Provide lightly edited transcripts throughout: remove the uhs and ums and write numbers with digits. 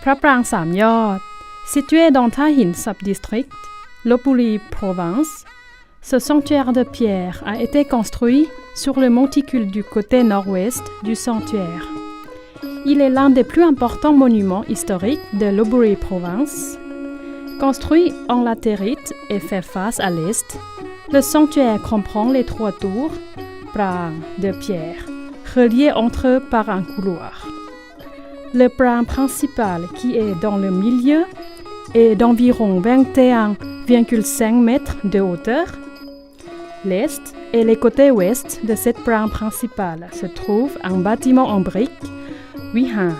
พระปรางสามยอด situé dans Tha Hin Subdistrict, Lopburi Province, ce sanctuaire de pierre a été construit sur le monticule du côté nord-ouest du sanctuaire. Il est l'un des plus importants monuments historiques de Lopburi Province. Construit en latérite et fait face à l'est, le sanctuaire comprend les 3 tours, prang de pierre, reliées entre eux par un couloir. Le prang principal qui est dans le milieu est d'environ 21,5 mètres de hauteur. L'est et les côtés ouest de cette prang principale se trouve un bâtiment en briques, Vihan,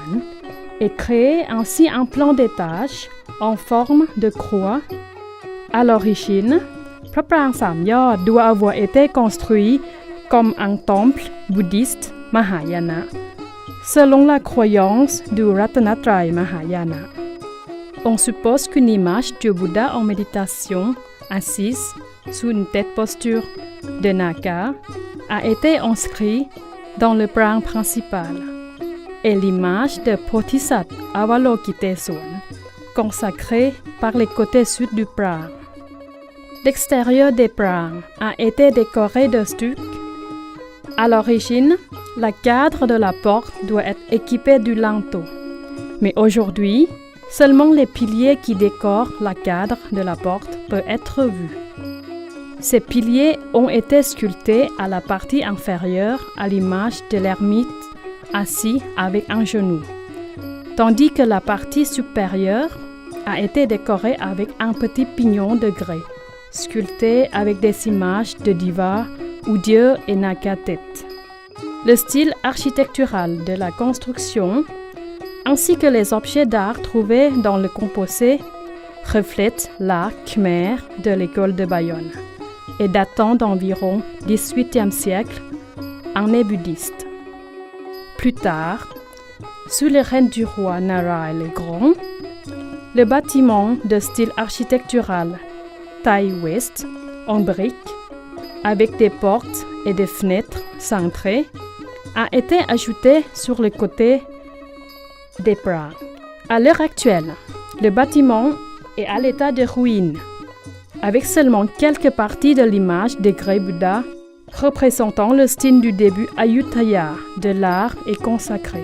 et créé ainsi un plan d'étage en forme de croix. À l'origine, พระปรางสามยอด doit avoir été construit comme un temple bouddhiste Mahayana, selon la croyance du Ratanatraya Mahayana. On suppose qu'une image du Bouddha en méditation, assise sous une tête posture de Naka, a été inscrite dans le prang principal, et l'image de Bodhisattva Avalokiteswara, consacrée par les côtés sud du prang. L'extérieur des prangs a été décoré de stuc. À l'origine, le cadre de la porte doit être équipé du linteau. Mais aujourd'hui, seulement les piliers qui décorent le cadre de la porte peuvent être vus. Ces piliers ont été sculptés à la partie inférieure à l'image de l'ermite assis avec un genou, tandis que la partie supérieure a été décorée avec un petit pignon de grès, sculpté avec des images de divas ou dieux et Naka tête. Le style architectural de la construction, ainsi que les objets d'art trouvés dans le composé, reflètent l'art khmer de l'école de Bayonne et datant d'environ 18e siècle, année bouddhiste. Plus tard, sous le règne du roi Narai le Grand, le bâtiment de style architectural taille ouest en briques, avec des portes et des fenêtres cintrées, a été ajouté sur le côté des prangs. À l'heure actuelle, le bâtiment est à l'état de ruine, avec seulement quelques parties de l'image de grès Bouddha représentant le style du début Ayutthaya de l'art et consacré.